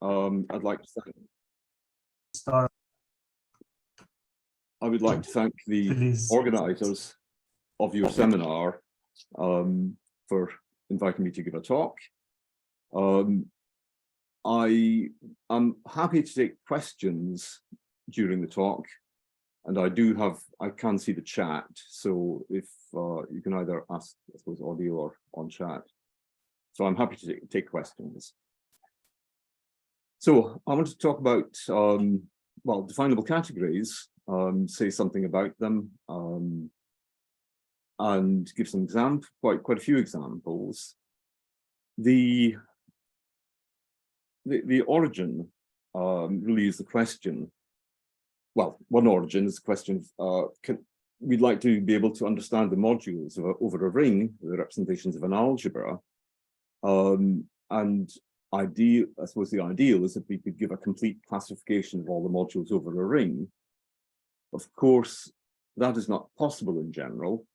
I'd like to thank. Start. I would like to thank the Please. organisers of your seminar for inviting me to give a talk. I am happy to take questions during the talk, and I can see the chat, so if you can either ask, I suppose, audio or on chat. So I'm happy to take questions. So I want to talk about, well, definable categories, say something about them, and give some quite a few examples. The origin really is the question. Well, one origin is the question of, we'd like to be able to understand the modules over a ring, the representations of an algebra. And I suppose the ideal is if we could give a complete classification of all the modules over a ring. Of course, that is not possible in general,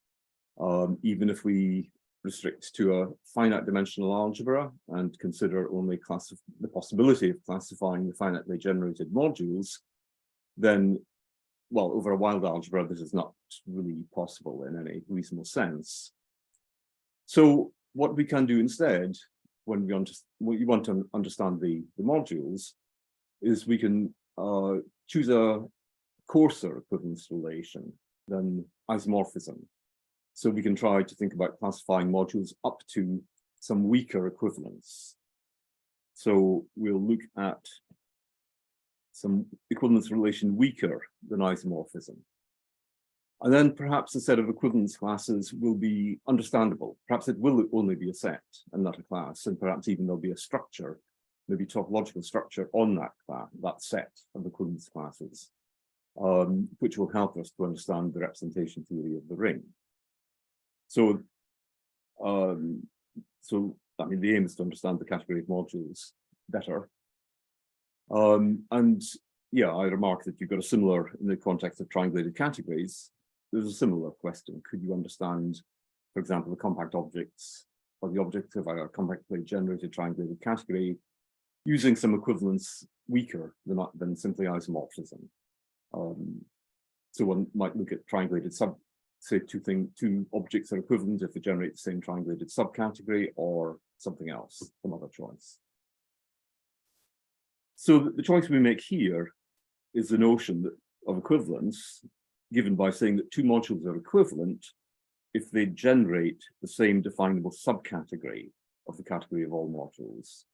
even if we restrict to a finite dimensional algebra and consider only the possibility of classifying the finitely generated modules, then, well, over a wild algebra, this is not really possible in any reasonable sense. So what we can do instead, when we want to understand the modules, is we can choose a coarser equivalence relation than isomorphism. So we can try to think about classifying modules up to some weaker equivalence. So we'll look at some equivalence relation weaker than isomorphism. And then perhaps a set of equivalence classes will be understandable. Perhaps it will only be a set and not a class, and perhaps even there'll be a structure, maybe topological structure on that set of equivalence classes, which will help us to understand the representation theory of the ring. So, I mean, the aim is to understand the category of modules better. And yeah, I remark that you've got a similar, in the context of triangulated categories, there's a similar question. Could you understand, for example, the compact objects or the objects of a compactly generated triangulated category using some equivalence weaker than simply isomorphism? So one might look at triangulated say two objects are equivalent if they generate the same triangulated subcategory or something else, some other choice. So the choice we make here is the notion of equivalence given by saying that two modules are equivalent if they generate the same definable subcategory of the category of all modules.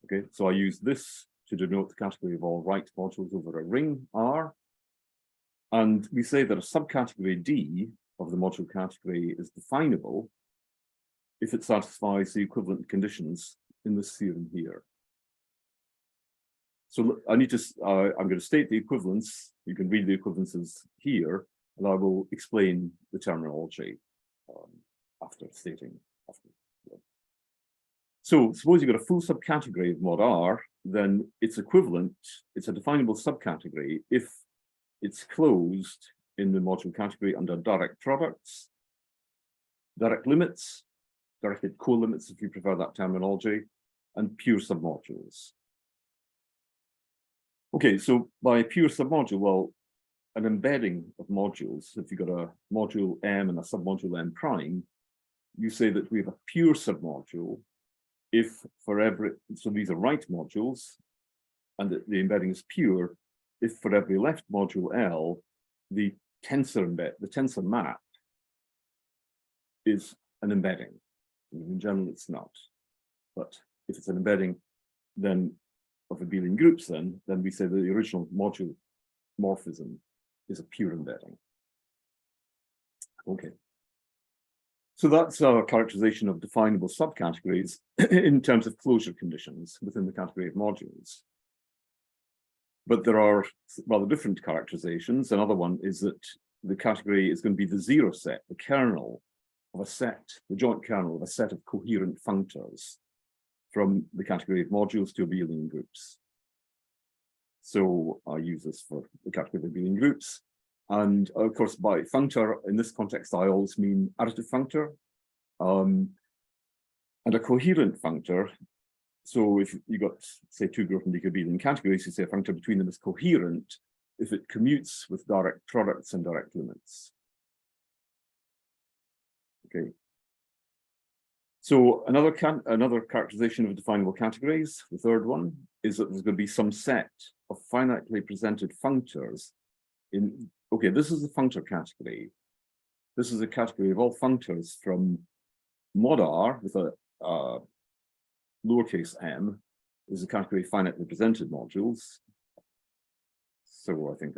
Okay, so I use this to denote the category of all right modules over a ring R. And we say that a subcategory D of the module category is definable if it satisfies the equivalent conditions in this theorem here. So I need to, I'm going to state the equivalence. You can read the equivalences here, and I will explain the terminology after stating. So suppose you've got a full subcategory of mod R, then it's equivalent, it's a definable subcategory if it's closed in the module category under direct products, direct limits, directed co-limits if you prefer that terminology, and pure submodules. Okay, so by pure submodule, well, an embedding of modules, if you've got a module M and a submodule M prime, you say that we have a pure submodule if for every, so these are right modules, and the embedding is pure, if for every left module L, the tensor map is an embedding. In general, it's not. But if it's an embedding, then of abelian groups, then we say that the original module morphism is a pure embedding. Okay. So that's our characterization of definable subcategories in terms of closure conditions within the category of modules. But there are rather different characterizations. Another one is that the category is going to be the zero set, the kernel of a set, the joint kernel of a set of coherent functors from the category of modules to abelian groups. So I use this for the category of abelian groups. And of course, by functor, in this context, I always mean additive functor. And a coherent functor So if you got, say, two Grothendieck abelian categories, you say a functor between them is coherent if it commutes with direct products and direct limits. Okay. So another characterization of definable categories, the third one, is that there's going to be some set of finitely presented functors in, okay, this is the functor category. This is a category of all functors from mod R with a lowercase m is a category of finitely presented modules. So I think,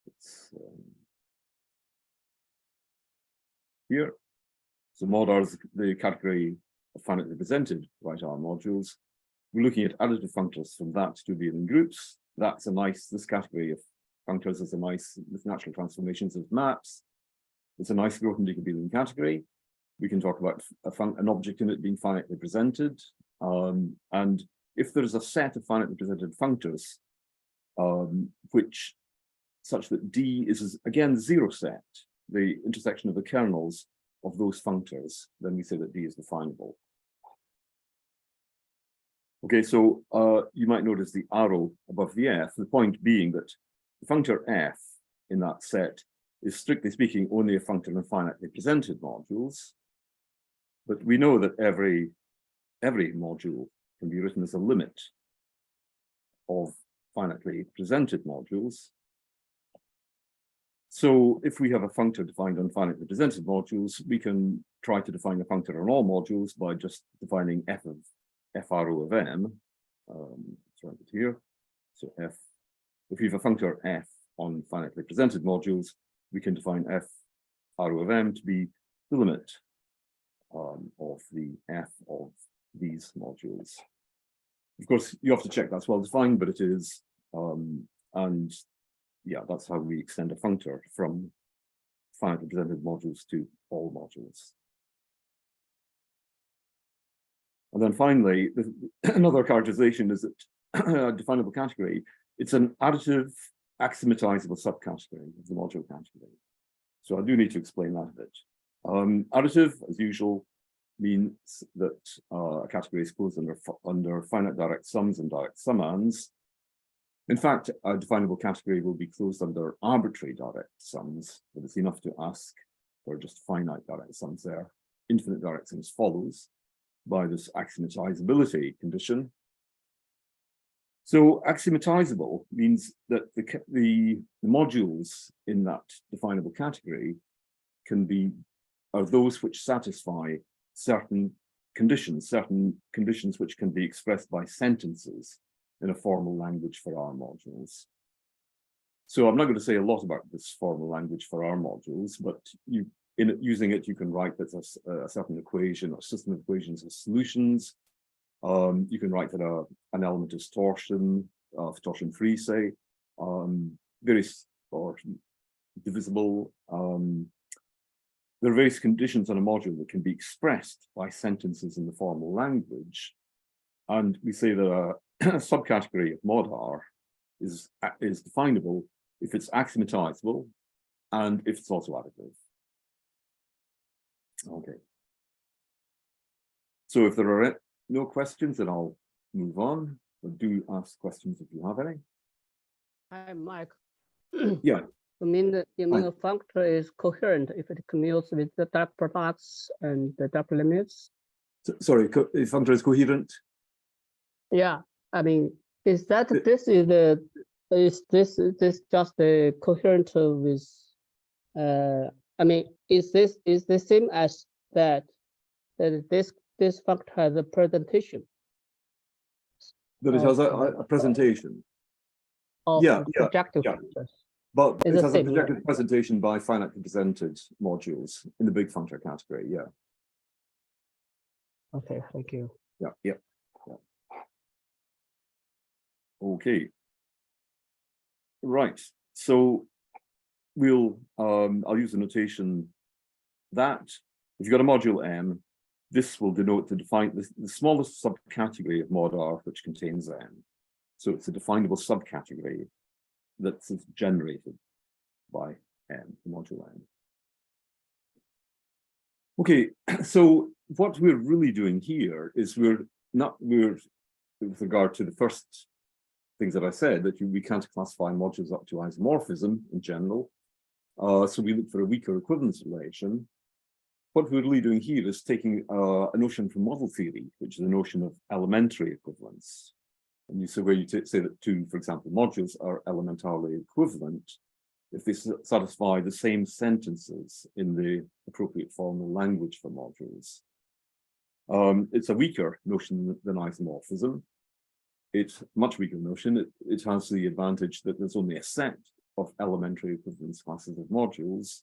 it's here. So mod R is the category of finitely presented right R modules. We're looking at additive functors from that to abelian groups. That's a nice, this category of functors is a nice, with natural transformations of maps. It's a nice Grothendieck abelian category. We can talk about an object in it being finitely presented. And if there's a set of finitely presented functors, which such that D is, again, the zero set, the intersection of the kernels of those functors, then we say that D is definable. Okay, so you might notice the arrow above the F, the point being that the functor F in that set is, strictly speaking, only a functor of finitely presented modules. But we know that every module can be written as a limit of finitely presented modules. So if we have a functor defined on finitely presented modules, we can try to define a functor on all modules by just defining f arrow of m. Let's write it here. So f, if we have a functor f on finitely presented modules, we can define f arrow of m to be the limit of the f of these modules. Of course, you have to check that's well defined, but it is. And yeah, that's how we extend a functor from finitely presented modules to all modules. And then finally, another characterization is that a definable category, it's an additive axiomatizable subcategory of the module category. So I do need to explain that a bit. Additive, as usual, means that a category is closed under finite direct sums and direct summands. In fact, a definable category will be closed under arbitrary direct sums, but it's enough to ask for just finite direct sums there. Infinite direct sums follows by this axiomatizability condition. So axiomatizable means that the modules in that definable category are those which satisfy certain conditions which can be expressed by sentences in a formal language for our modules. So I'm not going to say a lot about this formal language for our modules, but using it, you can write that a certain equation or system of equations with solutions. You can write that an element is torsion free, say, various or divisible. There are various conditions on a module that can be expressed by sentences in the formal language. And we say that a subcategory of mod R is definable if it's axiomatizable and if it's also additive. Okay. So if there are no questions, then I'll move on. But do ask questions if you have any. Hi, Mike. Yeah. You mean a functor is coherent if it commutes with the direct products and the direct limits? Sorry, the functor is coherent? Yeah, I mean, is this just a coherent with? I mean, is this the same as that this functor has a presentation? That it has a presentation. Of projective functors. But it has a projected presentation by finitely presented modules in the big functor category, yeah. Okay, thank you. Yeah. Okay. Right. So I'll use the notation that if you've got a module M, this will denote the smallest subcategory of mod R which contains M. So it's a definable subcategory that's generated by M, the module M. Okay, so what we're really doing here is we're with regard to the first things that I said, that we can't classify modules up to isomorphism in general. So we look for a weaker equivalence relation. What we're really doing here is taking a notion from model theory, which is a notion of elementary equivalence. And so where you say that two, for example, modules are elementarily equivalent if they satisfy the same sentences in the appropriate formal language for modules. It's a weaker notion than isomorphism. It's a much weaker notion. It has the advantage that there's only a set of elementary equivalence classes of modules.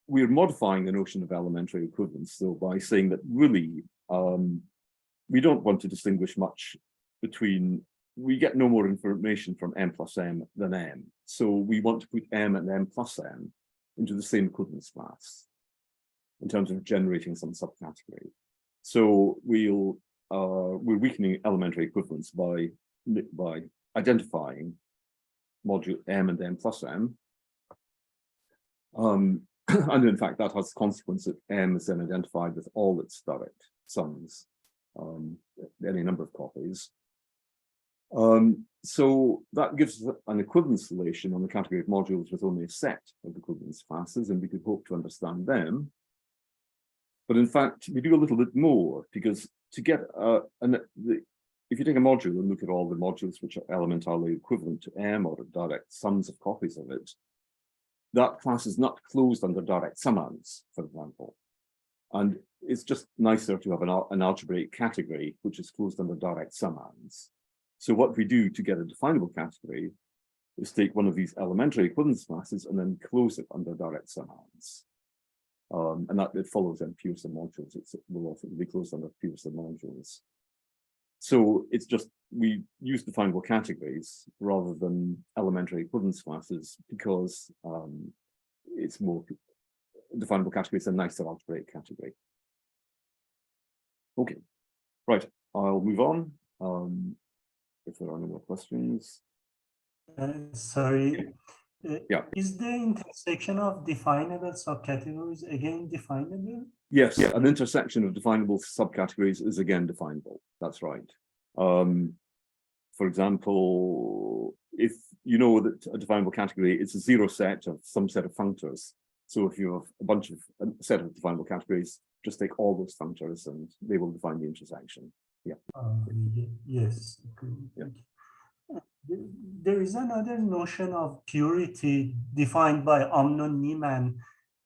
We're modifying the notion of elementary equivalence, though, by saying that really we don't want to distinguish much between, we get no more information from m plus m than m. So we want to put m and m plus m into the same equivalence class in terms of generating some subcategory. So we're weakening elementary equivalence by identifying module m and m plus m. And in fact, that has the consequence that m is then identified with all its direct sums, any number of copies. So that gives us an equivalence relation on the category of modules with only a set of equivalence classes, and we could hope to understand them. But in fact, we do a little bit more, because to get if you take a module and look at all the modules which are elementarily equivalent to m or direct sums of copies of it, that class is not closed under direct summands, for example. And it's just nicer to have an algebraic category which is closed under direct summands. So what we do to get a definable category is take one of these elementary equivalence classes and then close it under direct summands. And that it follows then pure sum modules. It will also be closed under pure sum modules. So it's just, we use definable categories rather than elementary equivalence classes because it's more, definable categories are a nicer algebraic category. Okay, right, I'll move on. If there are no more questions. Sorry. Yeah. Is the intersection of definable subcategories again definable? Yes, an intersection of definable subcategories is again definable. That's right. For example, if you know that a definable category is a zero set of some set of functors. So if you have a set of definable categories, just take all those functors and they will define the intersection. Yeah. Yes. Yeah. There is another notion of purity defined by Amnon Niemann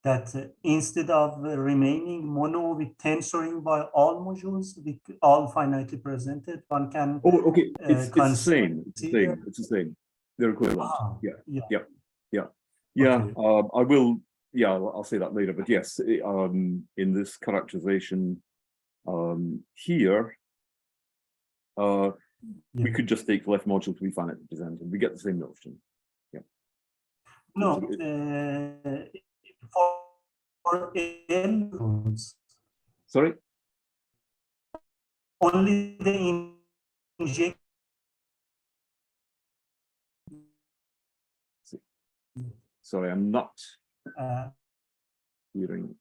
that instead of remaining mono with tensoring by all modules, with all finitely presented, one can. Oh, okay. It's the same. It's the same. It's the same. They're equivalent. Yeah. Okay. I will. Yeah, I'll say that later. But yes, in this characterization here, we could just take the left module to be finitely presented. We get the same notion. Yeah. No, for L rules. Sorry? Only the inject. Sorry, I'm not hearing.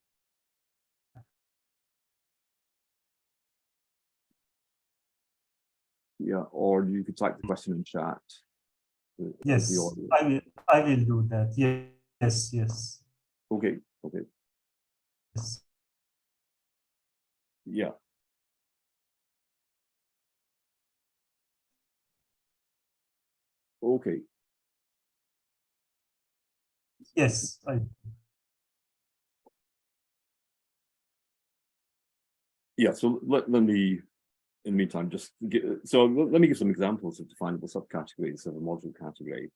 Yeah, or you could type the question in chat. Yes, I will do that. Yes. Okay. Yes. Yeah. Okay. Yes. Yeah, so let me, in the meantime, just let me give some examples of definable subcategories of a module category.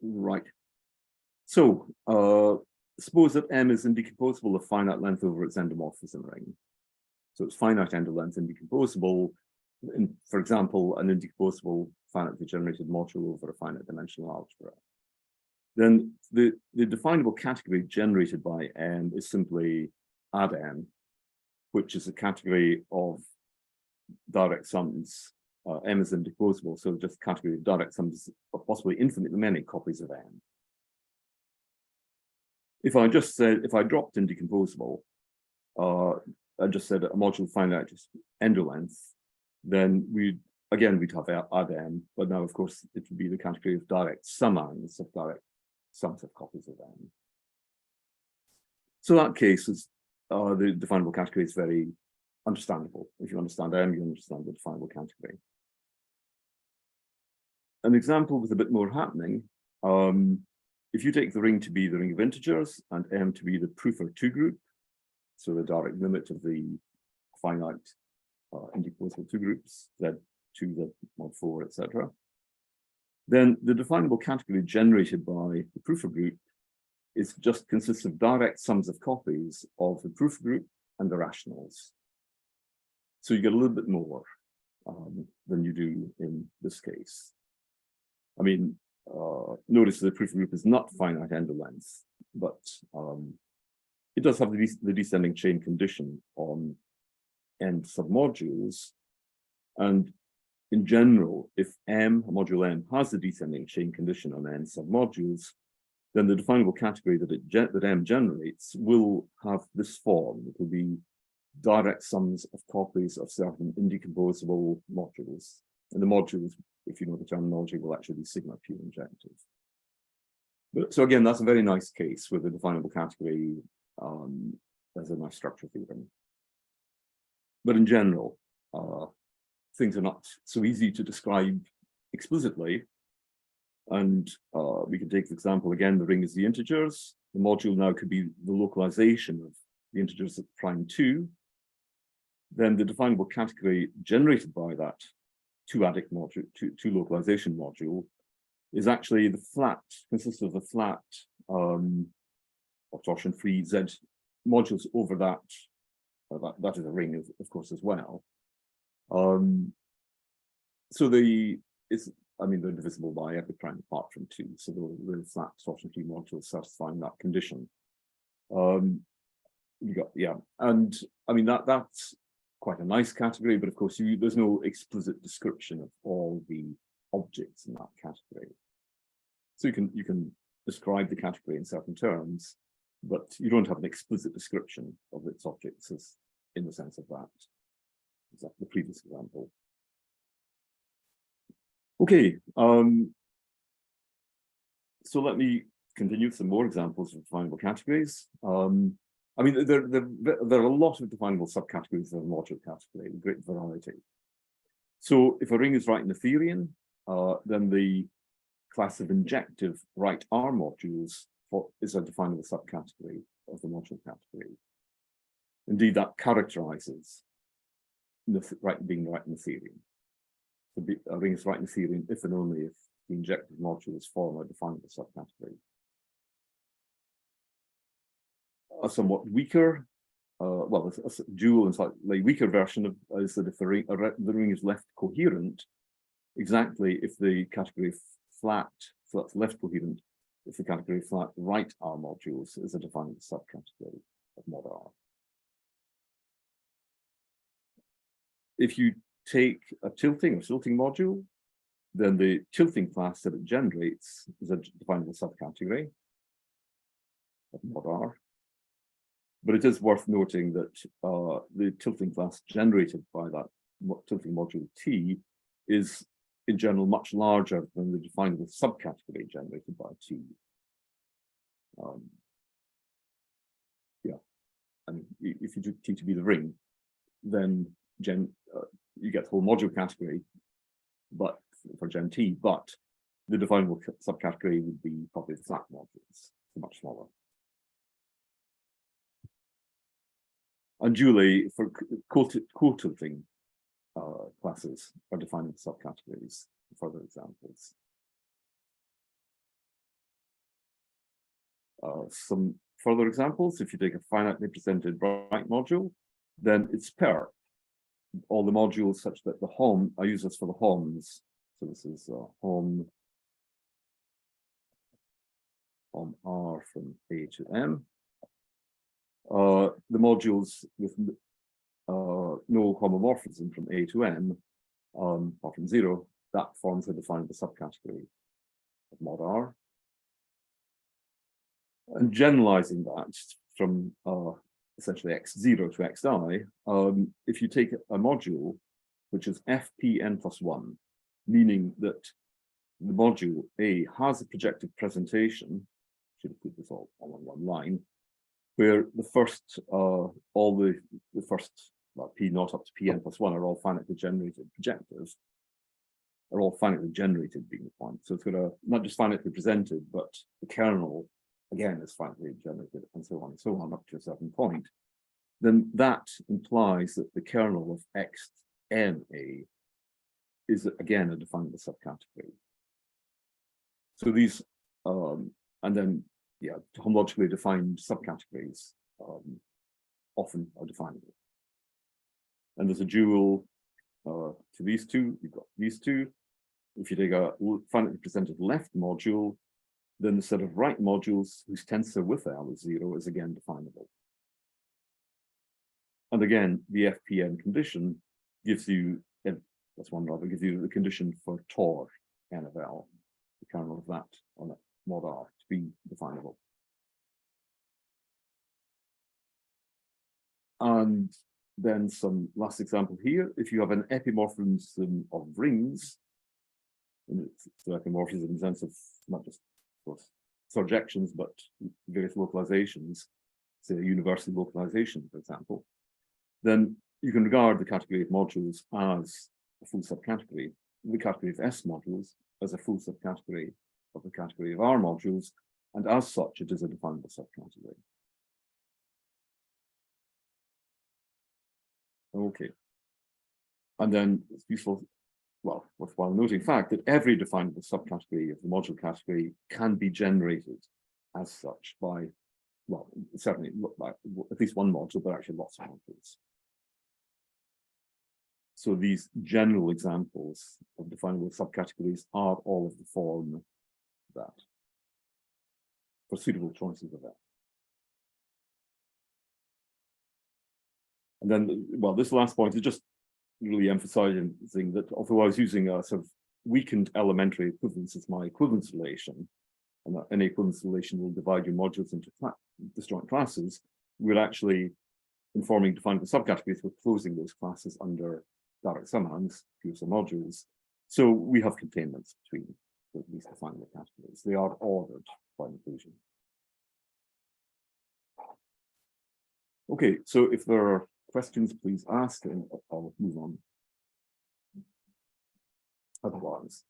Right. So suppose that M is indecomposable of finite length over its endomorphism ring. So it's finite endolength indecomposable, for example, an indecomposable finitely generated module over a finite dimensional algebra. Then the definable category generated by M is simply add M, which is a category of direct sums. M is indecomposable, so just category of direct sums of possibly infinitely many copies of M. If I just said, if I dropped in decomposable, I just said a module finite endo length, then we'd have add m, but now of course it would be the category of direct summands of direct sums of copies of m. So that case is the definable category is very understandable. If you understand m, you understand the definable category. An example with a bit more happening, if you take the ring to be the ring of integers and m to be the proof of 2 group, so the direct limit of the finite indecomposable 2 groups, Z2, Z mod 4, etc., then the definable category generated by the proof of group is just consists of direct sums of copies of the proof group and the rationals. So you get a little bit more than you do in this case. I mean, notice the proof group is not finite endo length, but it does have the descending chain condition on end submodules. And in general, if M, module M, has the descending chain condition on end submodules, then the definable category that M generates will have this form. It will be direct sums of copies of certain indecomposable modules. And the modules, if you know the terminology, will actually be sigma pure injective. But, so again, that's a very nice case where the definable category has a nice structure theorem. But in general, things are not so easy to describe explicitly. And we can take the example again, the ring is the integers. The module now could be the localization of the integers at prime 2. Then the definable category generated by that two-adic module, two localization module, is actually the flat, consists of the flat or torsion-free Z modules over that. That is a ring, of course, as well. So they're divisible by every prime apart from 2. So the flat torsion-free modules satisfying that condition. And I mean that's quite a nice category, but of course there's no explicit description of all the objects in that category. So you can describe the category in certain terms, but you don't have an explicit description of its objects as in the sense of that. Is that the previous example? Okay, so let me continue with some more examples of definable categories. I mean, there are a lot of definable subcategories of a module category, great variety. So if a ring is right Noetherian, then the class of injective right R modules is a definable subcategory of the module category. Indeed, that characterizes being right Noetherian. So a ring is right Noetherian if and only if the injective modules form a definable subcategory. A somewhat weaker, a dual and slightly weaker version of is that if the ring is left coherent, exactly if the category flat, so that's left coherent, if the category flat right R modules is a definable subcategory of mod R. If you take a tilting or silting module, then the tilting class that it generates is a definable subcategory of mod R. But it is worth noting that the tilting class generated by that tilting module T is in general much larger than the definable subcategory generated by T. I mean, if you do T to be the ring, then you get the whole module category, but for Gen T, but the definable subcategory would be probably the flat modules, much smaller. And dually, for co-tilting classes are defined as subcategories. Further examples. Some further examples, if you take a finitely presented right module, then it's pair. All the modules such that the HOM, I use this for the HOMs. So this is HOM R from A to M. The modules with no homomorphism from A to M, or from 0, that forms a definable subcategory of mod R. And generalizing that from essentially x0 to xi, if you take a module which is fpn plus 1, meaning that the module A has a projective presentation, should have put this all on one line, where the first, all the first, well, p naught up to pn plus 1 are all finitely generated projectives, are all finitely generated being the point. So it's got a, not just finitely presented, but the kernel, again, is finitely generated, and so on up to a certain point. Then that implies that the kernel of xna is, again, a definable subcategory. So these, and then, yeah, homologically defined subcategories often are definable. And there's a dual to these two, you've got these two. If you take a finitely presented left module, then the set of right modules whose tensor with L is 0 is again definable. And again, the FPN condition gives you, that's one rather, gives you the condition for Tor n of L, the kernel of that on mod R to be definable. And then some last example here, if you have an epimorphism of rings, and it's epimorphism in the sense of not just, of course, surjections, but various localizations, say a universal localization, for example, then you can regard the category of modules as a full subcategory, the category of S modules as a full subcategory of the category of R modules, and as such, it is a definable subcategory. Okay. And then it's useful, well, worthwhile noting fact that every definable subcategory of the module category can be generated as such by, well, certainly by at least one module, but actually lots of modules. So these general examples of definable subcategories are all of the form that, for suitable choices of that. And then, well, this last point is just really emphasizing that although I was using a sort of weakened elementary equivalence as my equivalence relation, and that any equivalence relation will divide your modules into disjoint classes, we're actually informing definable subcategories, we're closing those classes under direct summangs, pure sum modules. So we have containments between these definable categories. They are ordered by inclusion. Okay, so if there are questions, please ask, and I'll move on. Otherwise.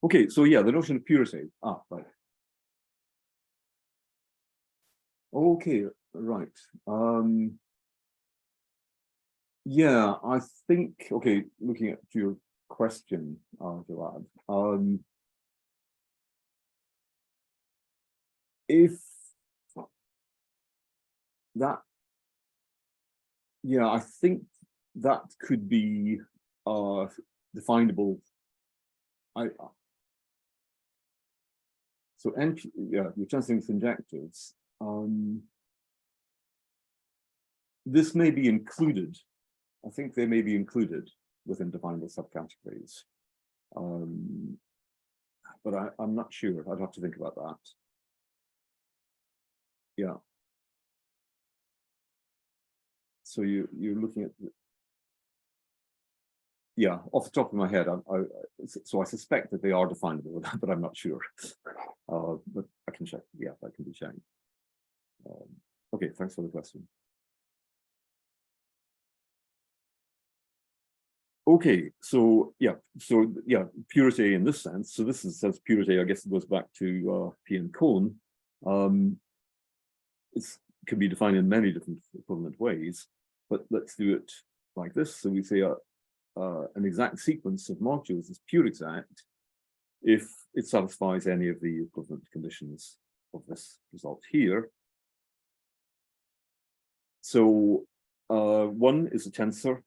Okay, so yeah, the notion of purity. Ah, right. Okay, right. Yeah, I think, okay, looking at your question, Jawad, if that, yeah, I think that could be definable. So yeah, you're transferring injectives. This may be included. I think they may be included within definable subcategories. But I'm not sure. I'd have to think about that. Yeah. So you're looking at, yeah, off the top of my head, so I suspect that they are definable, but I'm not sure. But I can check. Yeah, that can be checked. Okay, thanks for the question. Okay, so yeah, purity in this sense. So this says purity. I guess it goes back to P and Cohn. It can be defined in many different equivalent ways, but let's do it like this. So we say an exact sequence of modules is pure exact if it satisfies any of the equivalent conditions of this result here. So one is a tensor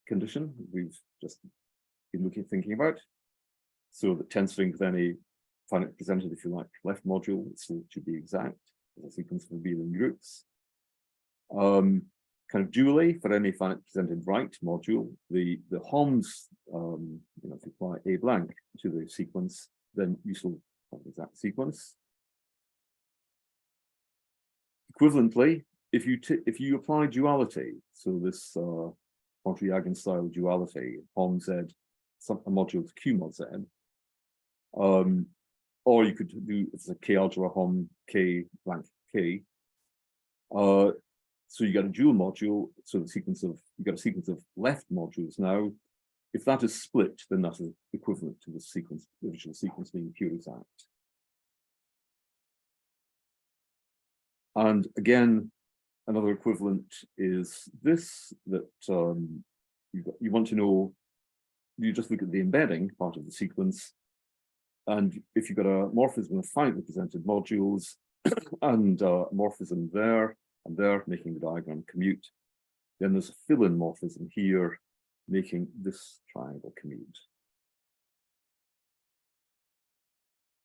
condition we've just been thinking about. So the tensoring with any finite presented, if you like, left module, it still should be exact as a sequence of abelian groups. Kind of dually for any finite presented right module, the Homs, if you apply A blank to the sequence, then useful exact sequence. Equivalently, if you apply duality, so this Monty-Yagan style duality, Hom Z, a module to Q mod Z, or you could do, if it's a K algebra Hom K blank K, so you get a dual module, so the sequence of, you get a sequence of left modules now. If that is split, then that is equivalent to the sequence, the original sequence being pure exact. And again, another equivalent is this, that you want to know, you just look at the embedding part of the sequence, and if you've got a morphism of finitely presented modules and a morphism there and there, making the diagram commute, then there's a fill-in morphism here, making this triangle commute.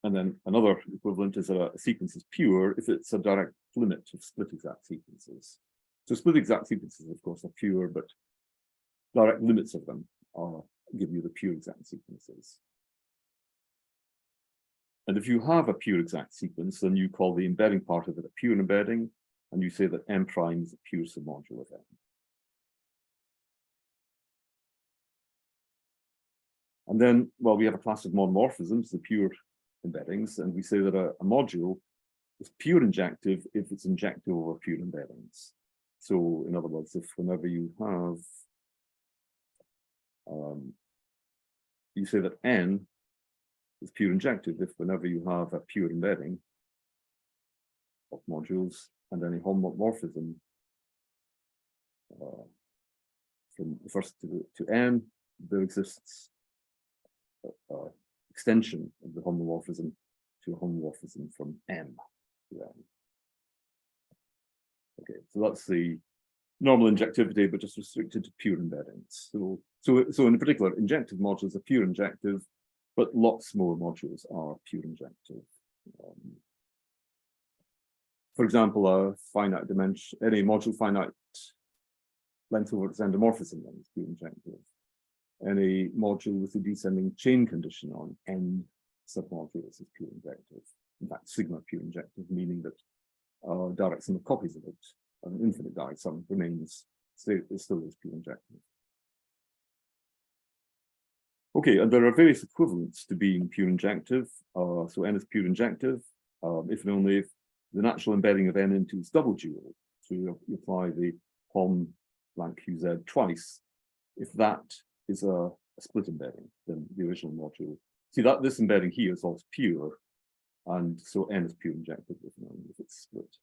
And then another equivalent is that a sequence is pure if it's a direct limit of split exact sequences. So split exact sequences, of course, are pure, but direct limits of them give you the pure exact sequences. And if you have a pure exact sequence, then you call the embedding part of it a pure embedding, and you say that M prime is a pure submodule of M. And then, well, we have a class of monomorphisms, the pure embeddings, and we say that a module is pure injective if it's injective over pure embeddings. So, in other words, if whenever you have, you say that N is pure injective if whenever you have a pure embedding of modules and any homomorphism from the first to N, there exists extension of the homomorphism to a homomorphism from M to N. Okay, so that's the normal injectivity, but just restricted to pure embeddings. So in particular, injective modules are pure injective, but lots more modules are pure injective. For example, a finite dimension, any module finite length over its endomorphism then is pure injective. Any module with a descending chain condition on end submodules is pure injective. In fact, sigma pure injective, meaning that direct sum of copies of it, an infinite direct sum remains, it still is pure injective. Okay, and there are various equivalents to being pure injective. So N is pure injective, if and only if the natural embedding of N into its double dual. So you apply the Hom blank QZ twice. If that is a split embedding, then the original module. See that this embedding here is also pure, and so N is pure injective if it's split.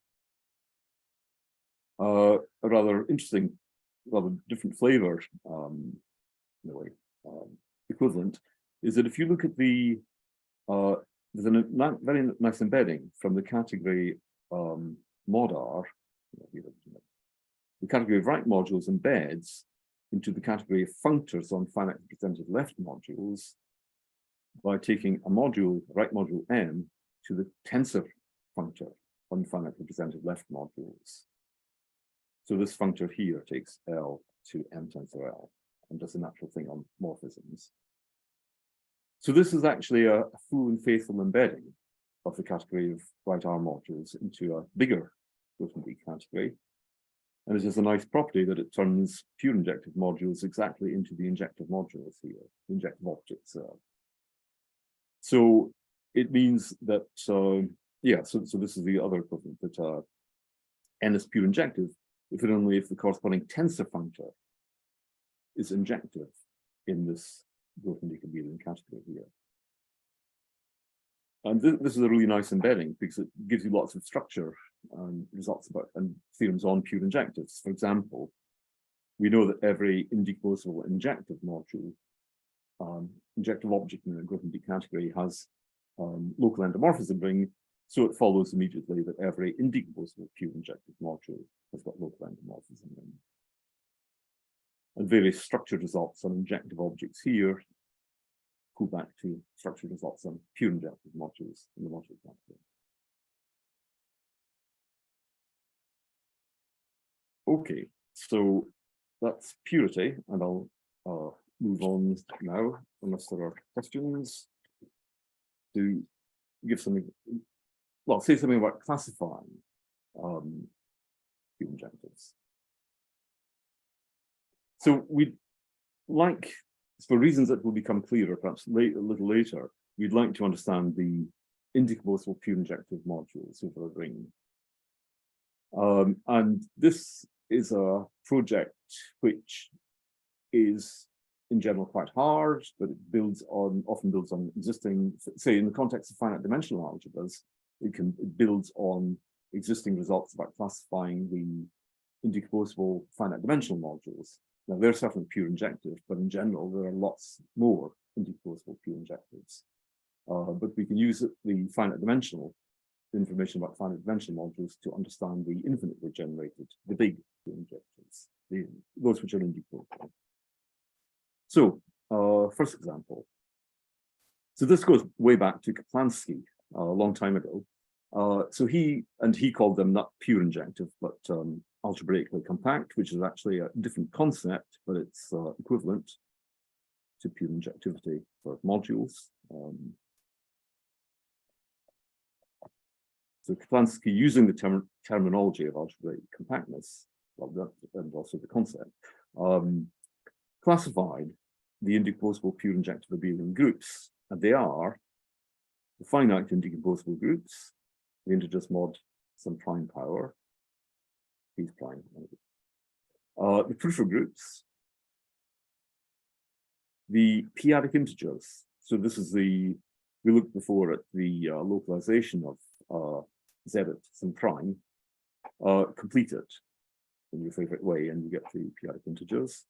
A rather interesting, rather different flavor, in a way, equivalent, is that if you look at the, there's a very nice embedding from the category mod R, the category of right modules embeds into the category of functors on finitely presented left modules by taking a module, right module M, to the tensor functor on finitely presented left modules. So this functor here takes L to M tensor L and does a natural thing on morphisms. So this is actually a full and faithful embedding of the category of right R modules into a bigger Grothendieck category. And it has a nice property that it turns pure injective modules exactly into the injective modules here, the injective objects. So it means that, yeah, so this is the other equivalent, that N is pure injective, if and only if the corresponding tensor functor is injective in this Grothendieck abelian category here. And this is a really nice embedding because it gives you lots of structure and results about and theorems on pure injectives. For example, we know that every indecomposable injective module, injective object in a Grothendieck category has local endomorphism ring, so it follows immediately that every indecomposable pure injective module has got local endomorphism ring. And various structured results on injective objects here go back to structured results on pure injective modules in the module category. Okay, so that's purity, and I'll move on now, unless there are questions. to give something, well, say something about classifying Q injectives. So we'd like, for reasons that will become clearer perhaps a little later, we'd like to understand the indicomposable pure injective modules over a ring. And this is a project which is in general quite hard, but it often builds on existing, say in the context of finite dimensional algebras, it builds on existing results about classifying the indecomposable finite dimensional modules. Now they're certainly pure injective, but in general there are lots more indecomposable pure injectives. But we can use the finite dimensional information about finite dimensional modules to understand the infinitely generated, the big pure injectives, those which are indecomposable. So, first example. So this goes way back to Kaplansky a long time ago. So he called them not pure injective, but algebraically compact, which is actually a different concept, but it's equivalent to pure injectivity for modules. So Kaplansky, using the terminology of algebraic compactness, well, and also the concept, classified the indecomposable pure injective abelian groups, and they are the finite indecomposable groups, the integers mod some prime power, these prime, the proof groups, the p-adic integers. So this is we looked before at the localization of z at some prime, complete it in your favorite way, and you get the p-adic integers.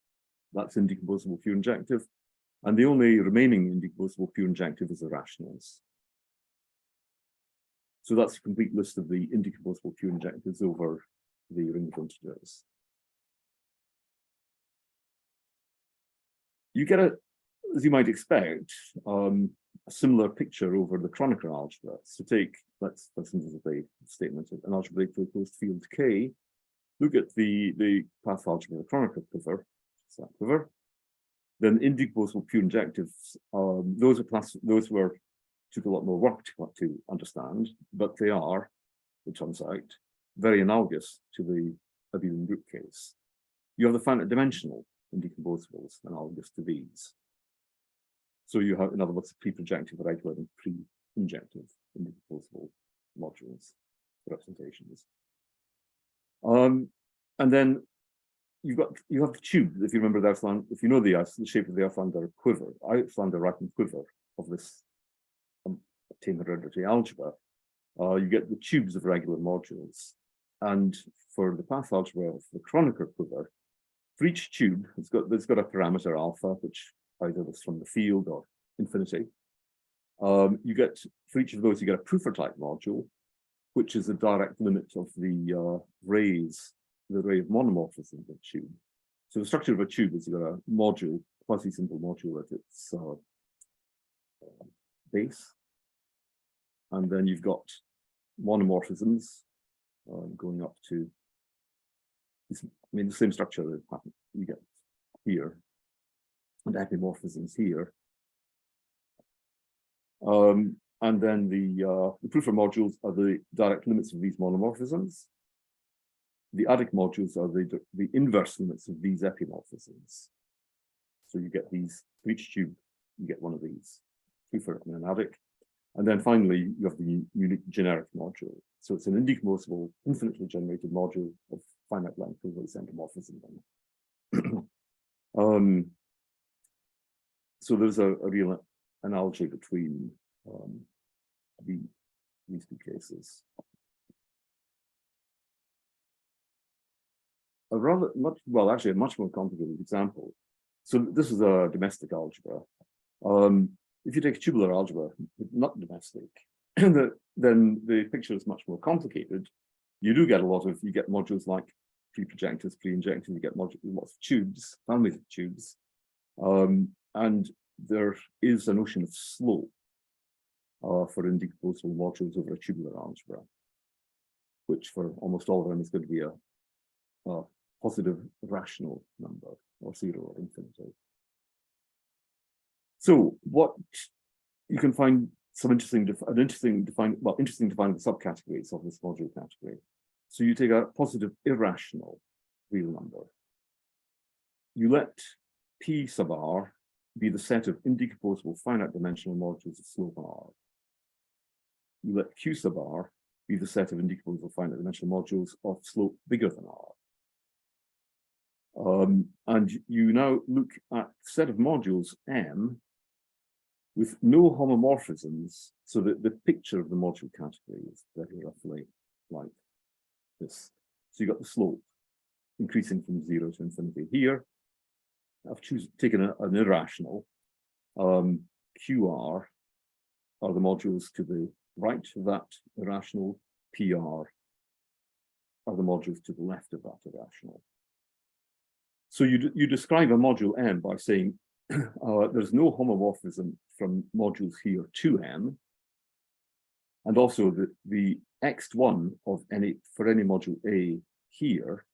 That's indecomposable pure injective. And the only remaining indecomposable pure injective is the rationals. So that's a complete list of the indecomposable pure injectives over the ring of integers. You get as you might expect, a similar picture over the Kronecker algebra. So take, let's anticipate the statement of an algebraically closed field K. Look at the path algebra of the Kronecker quiver. It's that quiver. Then indecomposable pure injectives, those took a lot more work to understand, but they are, it turns out, very analogous to the abelian group case. You have the finite dimensional indecomposables analogous to these. So you have, in other words, pre-projective, regular, and pre-injective indecomposable modules, representations. And then you have the tube. If you remember the if you know the shape of the Auslander quiver, Auslander-Racken quiver of this tame hereditary algebra, you get the tubes of regular modules. And for the path algebra of the Kronecker quiver, for each tube, there's got a parameter alpha, which either is from the field or infinity. You get, for each of those, you get a Prüfer type module, which is the direct limit of the ray of monomorphism of the tube. So the structure of a tube is you've got a module, quasi-simple module at its base. And then you've got monomorphisms going up to, the same structure that you get here, and epimorphisms here. And then the Prüfer modules are the direct limits of these monomorphisms. The adic modules are the inverse limits of these epimorphisms. So you get these, for each tube, you get one of these, Prüfer and an adic. And then finally, you have the unique generic module. So it's an indecomposable, infinitely generated module of finite length over the centromorphism. So there's a real analogy between these two cases. Actually a much more complicated example. So this is a domestic algebra. If you take a tubular algebra, not domestic, then the picture is much more complicated. You do get you get modules like pre-projectors, pre-injectors, you get lots of tubes, families of tubes. And there is a notion of slope for indecomposable modules over a tubular algebra, which for almost all of them is going to be a positive rational number, or zero or infinity. So what you can find interesting defining subcategories of this module category. So you take a positive irrational real number. You let P sub r be the set of indecomposable finite dimensional modules of slope r. You let Q sub r be the set of indecomposable finite dimensional modules of slope bigger than r. And you now look at a set of modules M with no homomorphisms, so that the picture of the module category is very roughly like this. So you got the slope increasing from 0 to infinity here. I've taken an irrational. QR are the modules to the right of that irrational. PR are the modules to the left of that irrational. So you describe a module M by saying there's no homomorphism from modules here to M, and also the x1 of for any module A here,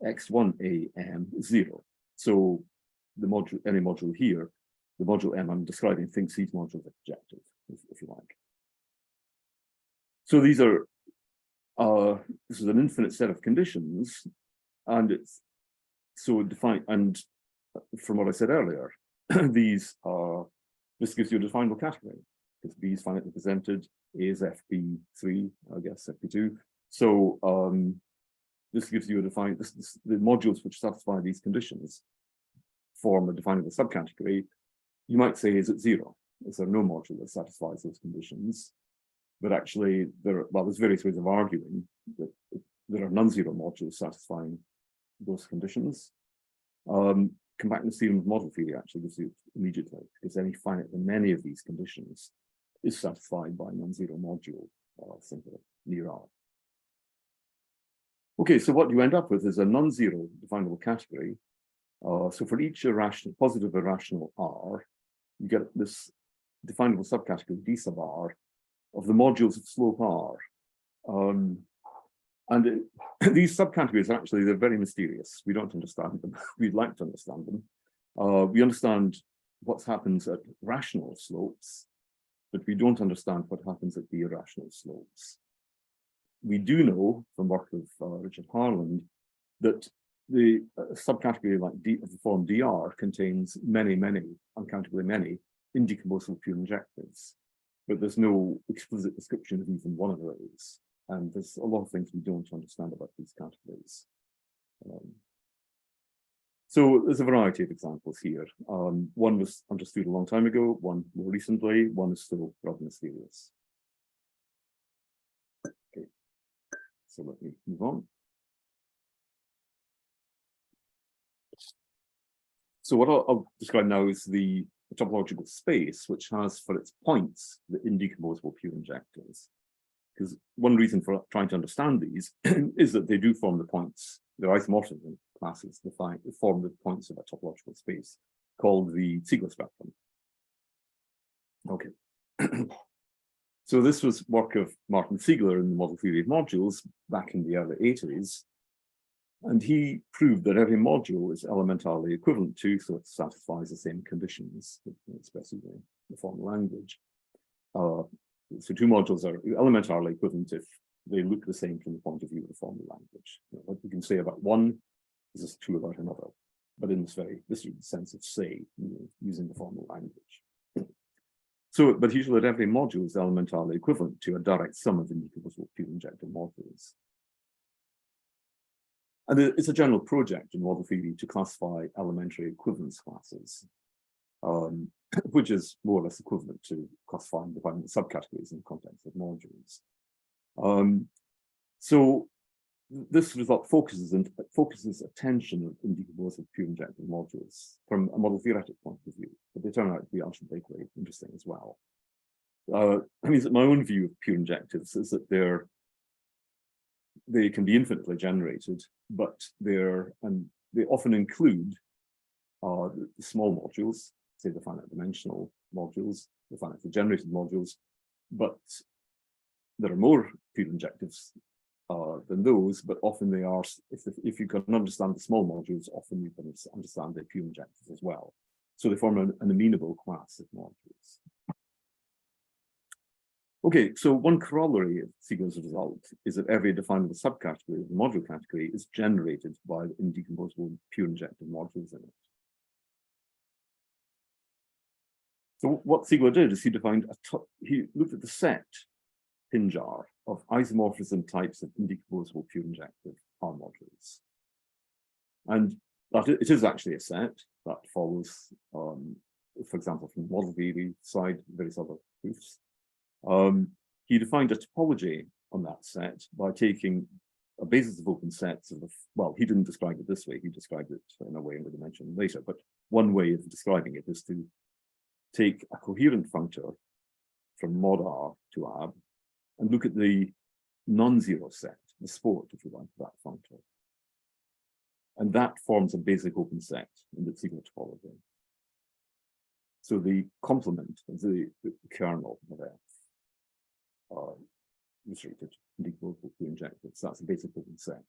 x1 AM is 0. So any module here, the module M I'm describing thinks these modules are projective, if you like. So these are this is an infinite set of conditions, and it's so defined. And from what I said earlier, this gives you a definable category because B is finitely presented, A is FP3, I guess FP2. So this gives you a defined the modules which satisfy these conditions form a definable subcategory. You might say, is it 0? Is there no module that satisfies those conditions? But actually, there's various ways of arguing that there are non-zero modules satisfying those conditions. Compactness theorem of model theory actually gives you immediately, because any finite and many of these conditions is satisfied by a non-zero module simply near R. Okay, so what you end up with is a non-zero definable category. So for each irrational, positive irrational R, you get this definable subcategory D sub R of the modules of slope R. These subcategories actually, they're very mysterious. We don't understand them. We'd like to understand them. We understand what happens at rational slopes, but we don't understand what happens at the irrational slopes. We do know from work of Richard Harland that the subcategory like D of the form dr contains many, uncountably many indecomposable pure injectives, but there's no explicit description of even one of those. And there's a lot of things we don't understand about these categories. So there's a variety of examples here. One was understood a long time ago, one more recently, one is still rather mysterious. Okay, so let me move on. So what I'll describe now is the topological space, which has for its points the indecomposable pure injectors. Because one reason for trying to understand these is that they do form the points, they're isomorphism classes that form the points of a topological space called the Ziegler spectrum. Okay. So this was work of Martin Ziegler in the model theory of modules back in the early 80s. And he proved that every module is elementarily equivalent to, so it satisfies the same conditions, especially the formal language. So two modules are elementarily equivalent if they look the same from the point of view of the formal language. What we can say about one is true about another, but in this sense of say, using the formal language. So, but he showed that every module is elementarily equivalent to a direct sum of indecomposable pure injector modules. And it's a general project in model theory to classify elementary equivalence classes, which is more or less equivalent to classifying defining subcategories in the context of modules. So this result focuses attention on indecomposable pure injector modules from a model theoretic point of view, but they turn out to be algebraically interesting as well. I mean, my own view of pure injectives is that they can be infinitely generated, but they often include the small modules, say the finite dimensional modules, the finitely generated modules, but there are more pure injectives than those, but often they are, if you can understand the small modules, often you can understand the pure injectives as well. So they form an amenable class of modules. Okay, so one corollary of Ziegler's result is that every definable subcategory of the module category is generated by indecomposable pure injective modules in it. So what Ziegler did is he looked at the set hinge R of isomorphism types of indecomposable pure injective R modules. And that it is actually a set that follows, for example, from the model theory side, various other proofs. He defined a topology on that set by taking a basis of open sets of the, well, he didn't describe it this way, he described it in a way I'm going to mention later, but one way of describing it is to take a coherent functor from mod R to AB and look at the non-zero set, the sport, if you like, of that functor. And that forms a basic open set in the Ziegler topology. So the complement of the kernel of F restricted indecomposable pure injectives. That's a basic open set.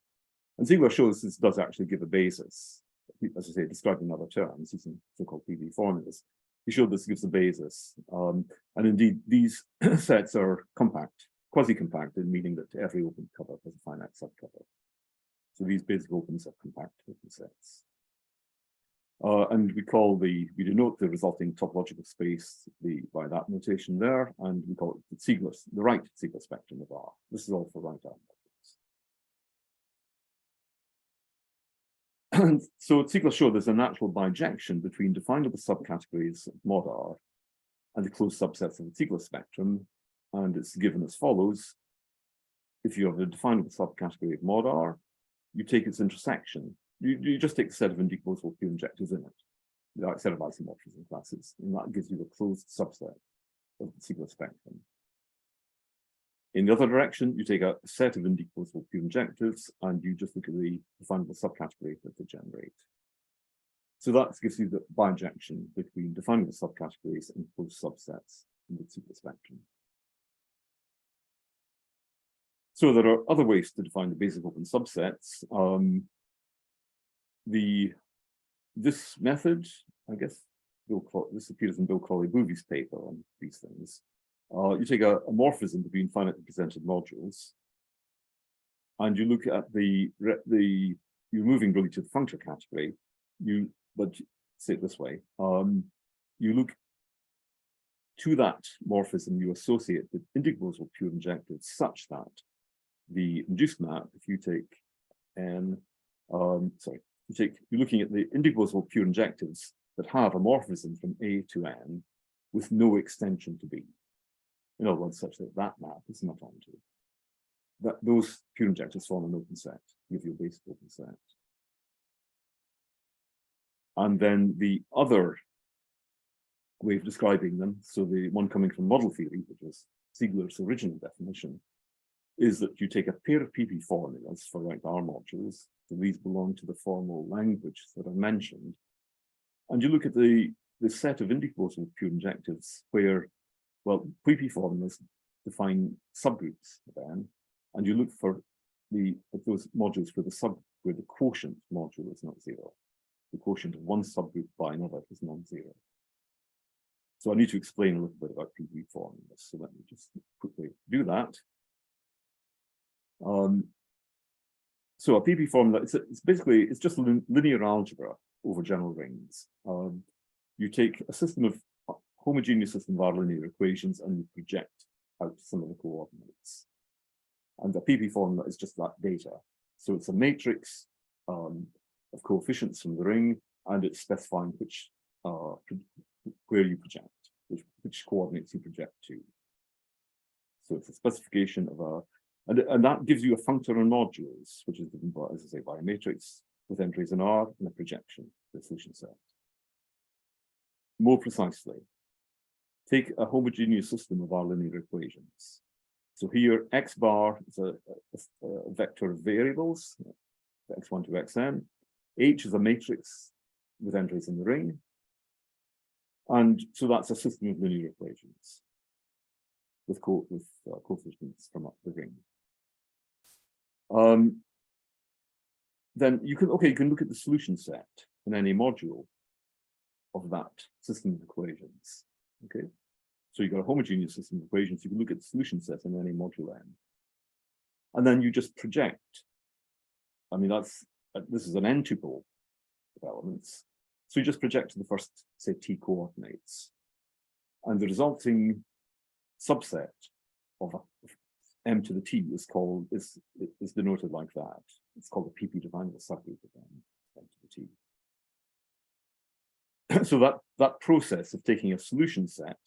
And Ziegler shows this does actually give a basis. As I say, described in other terms, using so-called PV formulas. He showed this gives a basis. And indeed, these sets are compact, quasi-compacted, meaning that every open cover has a finite subcover. So these basic opens are compact open sets. And we denote the resulting topological space by that notation there, and we call it the right Ziegler spectrum of R. This is all for right R modules. And so Ziegler showed there's a natural bijection between definable subcategories of mod R and the closed subsets of the Ziegler spectrum, and it's given as follows. If you have a definable subcategory of mod R, you take its intersection. You just take a set of indecomposable pure injectors in it, like a set of isomorphism classes, and that gives you a closed subset of the Ziegler spectrum. In the other direction, you take a set of indecomposable pure injectives, and you just look at the definable subcategory that they generate. So that gives you the bijection between definable subcategories and closed subsets in the Ziegler spectrum. So there are other ways to define the basic open subsets. This method, I guess, this appears in Bill Crawley-Boovy's paper on these things. You take a morphism between finitely presented modules, and you look at you're moving really to the functor category. But say it this way: you look to that morphism, you associate the indecomposable pure injectives such that the induced map, if you take n, you're looking at the indecomposable pure injectives that have a morphism from A to N with no extension to B. In other words, such that that map is not onto. Those pure injectives form an open set, give you a basic open set. And then the other way of describing them, so the one coming from model theory, which was Ziegler's original definition, is that you take a pair of PP formulas for right R modules, so these belong to the formal language that I mentioned, and you look at the set of indecomposable pure injectives where, well, PP formulas define subgroups then, and you look for those modules where the quotient module is not zero. The quotient of one subgroup by another is non-zero. So I need to explain a little bit about PP formulas, so let me just quickly do that. So a PP formula, it's just linear algebra over general rings. You take a homogeneous system of R linear equations and you project out some of the coordinates. And the PP formula is just that data. So it's a matrix of coefficients from the ring, and it's specifying where you project, which coordinates you project to. So it's a specification of and that gives you a functor on modules, which is given by, as I say, by a matrix with entries in R and a projection, the solution set. More precisely, take a homogeneous system of R linear equations. So here, X bar is a vector of variables, X1 to Xn. H is a matrix with entries in the ring. And so that's a system of linear equations with coefficients from up the ring. Then you can look at the solution set in any module of that system of equations. Okay, So you've got a homogeneous system of equations. You can look at the solution set in any module n. And then you just project. I mean, this is an n-tuple of elements. So you just project to the first, say, t coordinates. And the resulting subset of m to the t is denoted like that. It's called the pp defined as a subgroup of m to the t. So that process of taking a solution set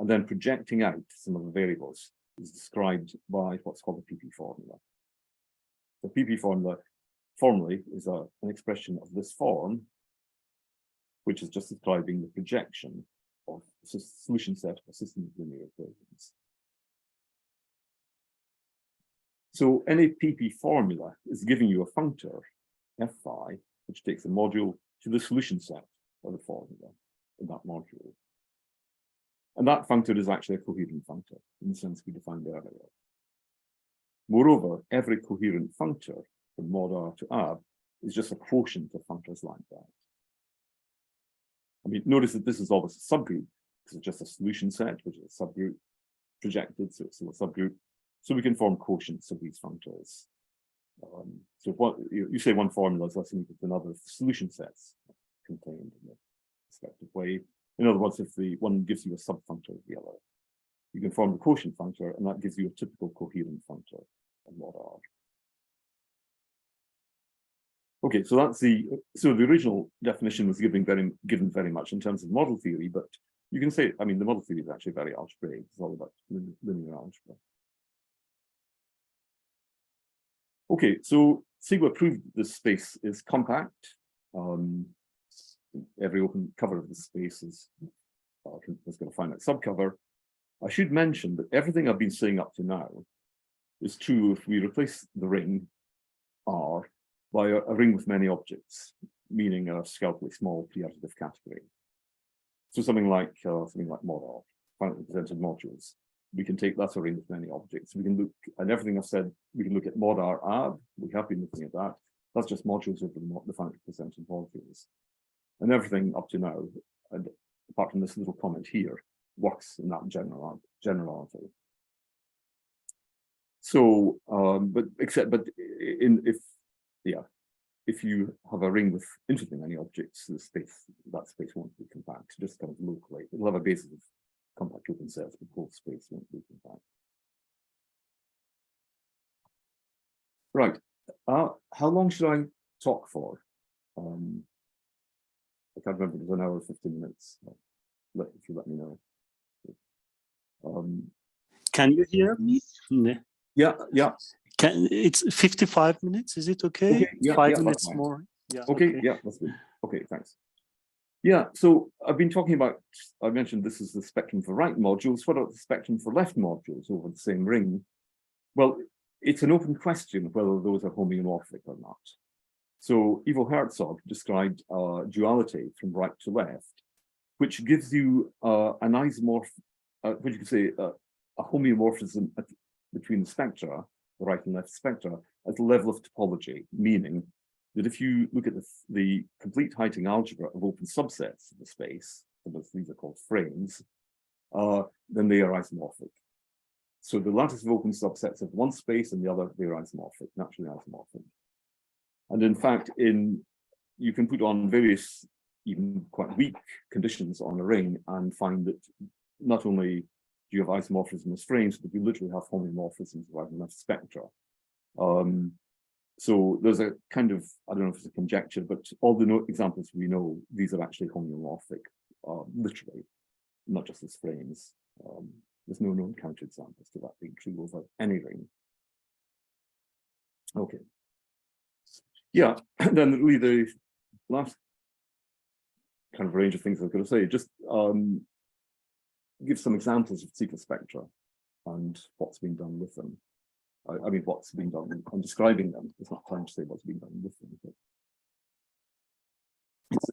and then projecting out some of the variables is described by what's called the pp formula. The pp formula formally is an expression of this form, which is just describing the projection of a solution set of a system of linear equations. So any pp formula is giving you a functor, f phi, which takes a module to the solution set of the formula in that module. And that functor is actually a coherent functor in the sense we defined earlier. Moreover, every coherent functor from mod R to AB is just a quotient of functors like that. I mean, notice that this is always a subgroup because it's just a solution set, which is a subgroup projected, so it's still a subgroup. So we can form quotients of these functors. So what you say one formula is less than equal to another if the solution sets contained in the respective way. In other words, if the one gives you a subfunctor of the other, you can form the quotient functor, and that gives you a typical coherent functor of mod R. Okay, so that's the original definition was given very much in terms of model theory, but you can say, I mean, the model theory is actually very algebraic. It's all about linear algebra. Okay, so Sigwa proved this space is compact. Every open cover of the space is going to find that subcover. I should mention that everything I've been saying up to now is true if we replace the ring R by a ring with many objects, meaning a scarcely small pre-additive category. So something like mod R, finally presented modules. We can take that a ring with many objects. We can look, and everything I've said, we can look at mod R AB. We have been looking at that. That's just modules over the finally presented modules. And everything up to now, and apart from this little comment here, works in that generality. So, if you have a ring with infinitely many objects, that space won't be compact. Just kind of locally, it'll have a basis of compact open sets, but whole space won't be compact. Right. How long should I talk for? I can't remember. It was an hour 15 minutes. If you let me know. Can you hear me? Yeah. It's 55 minutes. Is it okay? Okay, yeah, 5 minutes more. Yeah. Okay. Yeah, that's good. Okay, thanks. Yeah, so I've been talking about, I mentioned this is the spectrum for right modules. What about the spectrum for left modules over the same ring? Well, it's an open question whether those are homeomorphic or not. So Ivo Herzog described duality from right to left, which gives you an isomorph, what you could say, a homeomorphism between the spectra, the right and left spectra, at the level of topology, meaning that if you look at the complete Heiting algebra of open subsets of the space, these are called frames, then they are isomorphic. So the lattice of open subsets of one space and the other, they're isomorphic, naturally isomorphic. And in fact, you can put on various, even quite weak conditions on a ring and find that not only do you have isomorphism as frames, but you literally have homeomorphisms right and left spectra. So there's a kind of, I don't know if it's a conjecture, but all the examples we know, these are actually homeomorphic, literally, not just as frames. There's no known counterexamples to that being true over any ring. Okay. Yeah, and then really the last kind of range of things I was going to say, just give some examples of Sigma spectra and what's been done with them. I mean, what's been done, I'm describing them. It's not time to say what's been done with them, but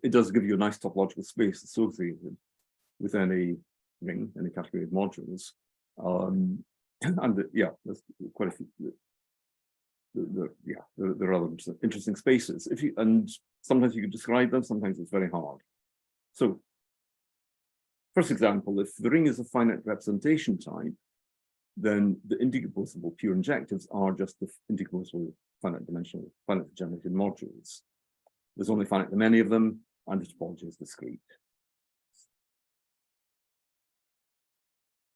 it does give you a nice topological space associated with any ring, any category of modules. Yeah, there's quite a few. There are other interesting spaces. And sometimes you can describe them, sometimes it's very hard. So First example, if the ring is a finite representation type, then the indecomposable pure injectives are just the indecomposable finite dimensional, finite generated modules. There's only finite many of them, and the topology is discrete.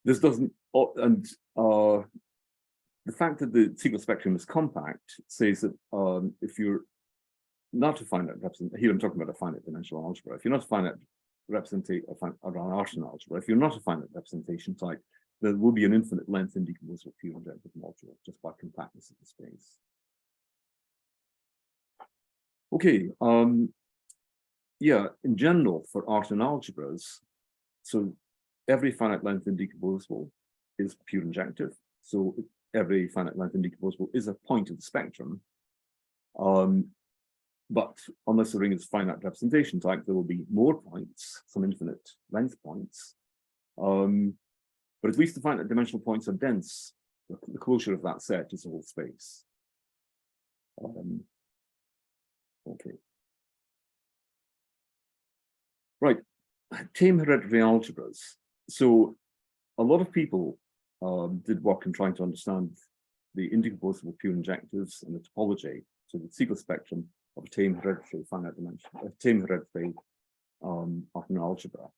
This doesn't, the fact that the Siegel spectrum is compact says that if you're not a finite representation, here I'm talking about a finite dimensional algebra. If you're not a finite representation around Artin algebra, if you're not a finite representation type, there will be an infinite length indecomposable pure injective module just by compactness of the space. Okay, yeah, in general for Artin algebras, so every finite length indecomposable is pure injective. So every finite length indecomposable is a point of the spectrum. But unless the ring is finite representation type, there will be more points, some infinite length points. But at least the finite dimensional points are dense. The closure of that set is the whole space. Okay. Right, tame hereditary algebras. So a lot of people did work in trying to understand the indecomposable pure injectives and the topology, so the Siegel spectrum of a tame hereditary finite dimension, a tame hereditary Artin algebra.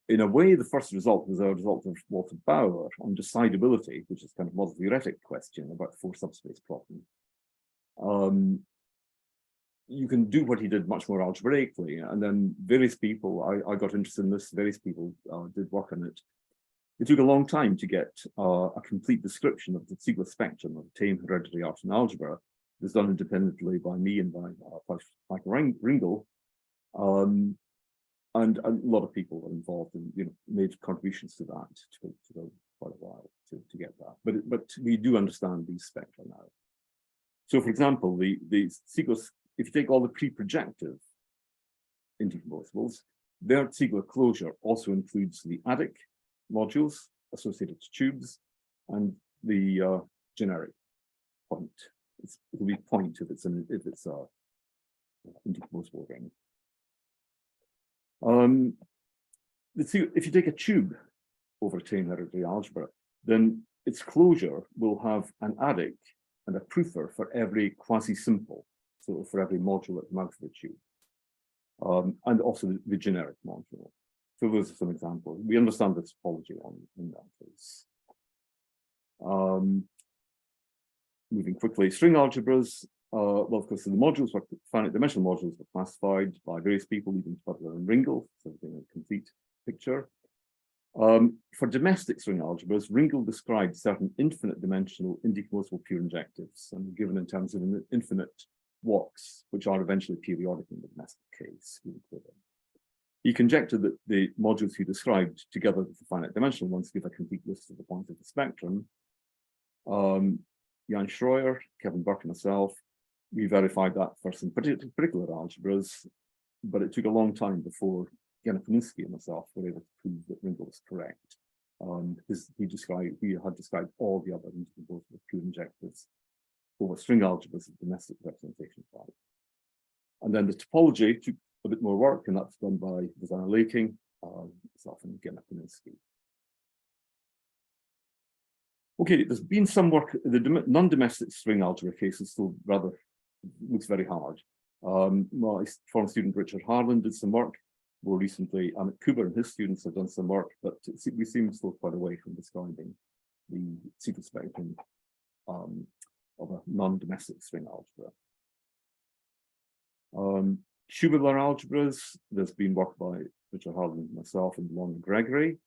In a way, the first result was a result of Walter Bauer on decidability, which is kind of more a theoretic question about four subspace problem. You can do what he did much more algebraically, and then various people, I got interested in this, various people did work on it. It took a long time to get a complete description of the Siegel spectrum of tame hereditary Artin algebra. It was done independently by me and by Mike Ringel. And a lot of people were involved and made contributions to that to go quite a while to get that. But we do understand these spectra now. So for example, the Siegel, if you take all the pre-projective indecomposables, their Siegel closure also includes the adic modules associated to tubes and the generic point. It will be point if it's a indecomposable ring. If you take a tube over a tame hereditary algebra, then its closure will have an adic and a proofer for every quasi-simple, so for every module at the mouth of the tube, and also the generic module. So those are some examples. We understand the topology in that case. Moving quickly, string algebras. Well, of course, the modules were finite dimensional modules were classified by various people, leading to Butler and Ringel, so getting a complete picture. For domestic string algebras, Ringel described certain infinite dimensional indecomposable pure injectives, and given in terms of infinite walks, which are eventually periodic in the domestic case. He conjectured that the modules he described, together with the finite dimensional ones, give a complete list of the points of the spectrum. Jan Schroer, Kevin Burke, and myself, we verified that for some particular algebras, but it took a long time before Jenna Paninsky and myself were able to prove that Ringel was correct. We had described all the other indecomposable pure injectives over string algebras of domestic representation type. And then the topology took a bit more work, and that's done by Rosanna Laking, myself and Jenna Paninsky. Okay, there's been some work. The non-domestic string algebra case is still rather, looks very hard. My former student Richard Harlan did some work. More recently, Amit Kuber and his students have done some work, but we seem still quite away from describing the Siegel spectrum of a non-domestic string algebra. Tubular algebras, there's been work by Richard Harlan, myself, and Lorna Gregory.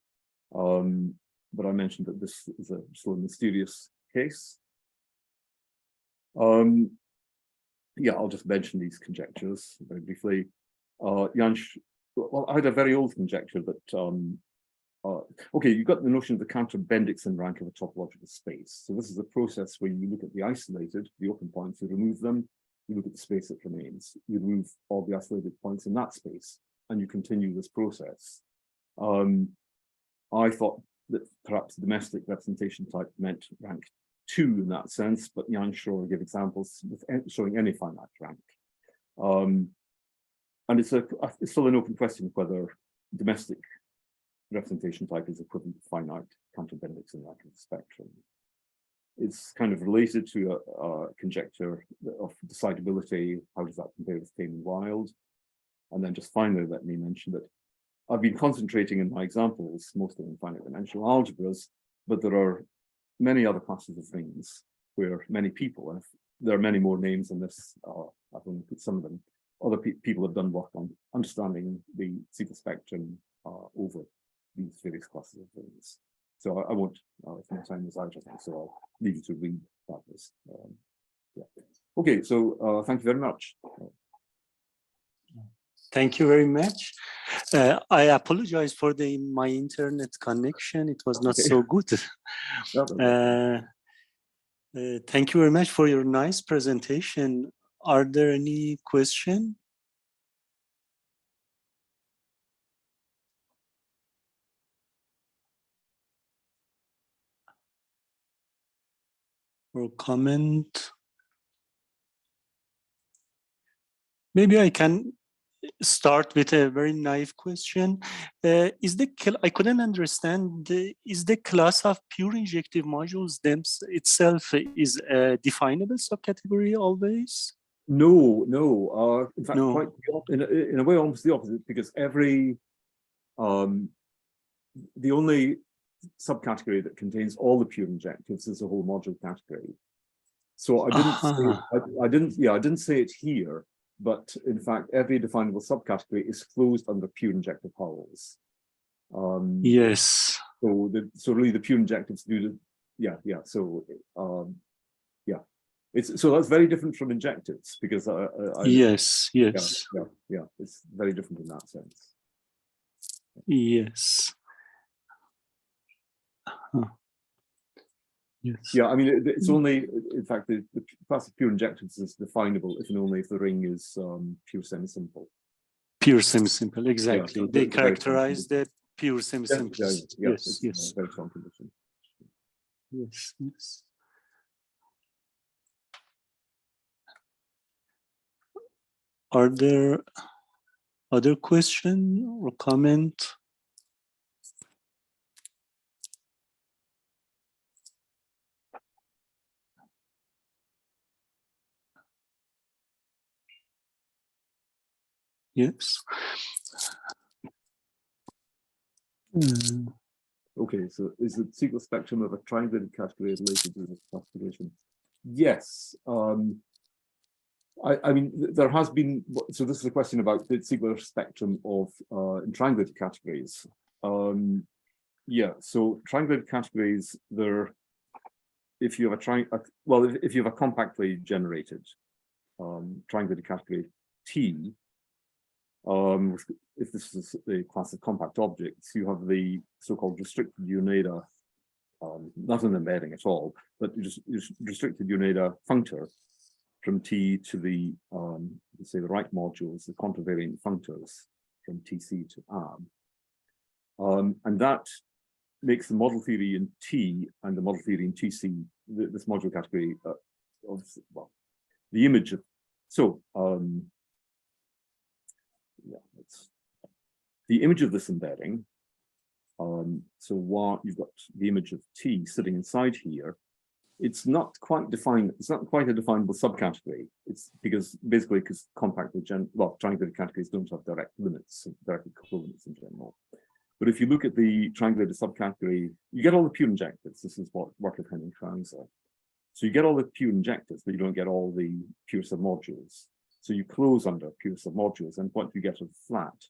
But I mentioned that this is still a mysterious case. Yeah, I'll just mention these conjectures very briefly. Well, I had a very old conjecture that, okay, you've got the notion of the Cantor-Bendixson rank of a topological space. So this is a process where you look at the isolated, the open points, you remove them, you look at the space that remains, you remove all the isolated points in that space, and you continue this process. I thought that perhaps the domestic representation type meant rank 2 in that sense, but Jan Schroer gave examples with showing any finite rank. And it's still an open question whether domestic representation type is equivalent to finite counterbendix in that spectrum. It's kind of related to a conjecture of decidability. How does that compare with tame and wild? And then just finally, let me mention that I've been concentrating in my examples mostly in finite dimensional algebras, but there are many other classes of rings where many people, and there are many more names in this, I've only put some of them, other people have done work on understanding the Seeker spectrum over these various classes of rings. So I won't, if my time is out, I think, so I'll leave you to read that list. Yeah. Okay, so thank you very much. Thank you very much. I apologize for my internet connection. It was not so good. Thank you very much for your nice presentation. Are there any questions? Or comment? Maybe I can start with a very naive question. I couldn't understand, is the class of pure injective modules itself is a definable subcategory always? No, no. In fact, No. quite in a way, almost the opposite, because every the only subcategory that contains all the pure injectives is a whole module category. So I didn't say, I didn't say it here, but in fact, every definable subcategory is closed under pure injective hulls. Yes. So really the pure injectives do the, So so that's very different from injectives because yes. It's very different in that sense. Yes. Yes. Yeah, I mean, it's only, in fact, the class of pure injectives is definable if and only if the ring is pure semi-simple. Pure semi-simple, exactly. Yeah, they characterize the pure semi-simple. Yes. Very strong condition. Yes. Are there other questions or comment? Yes. Okay, so is the Seeker spectrum of a triangulated category related to this classification? Yes. I mean, there has been, so this is a question about the Seeker spectrum of triangulated categories. So triangulated categories, if you have if you have a compactly generated triangulated category T, if this is the class of compact objects, you have the so-called restricted Uneda, not an embedding at all, but just restricted Uneda functor from T to the, say the right modules, the contravariant functors from TC to AB. And that makes the model theory in T and the model theory in TC, this module category of, well, the image of, so, it's the image of this embedding. So what you've got the image of T sitting inside here. It's not quite defined. It's not quite a definable subcategory. It's because compactly triangulated categories don't have direct limits, direct equivalents in general. But if you look at the triangulated subcategory, you get all the pure injectives. This is what work of Henning Krauser. So you get all the pure injectives, but you don't get all the pure submodules. So you close under pure submodules, and what you get are flat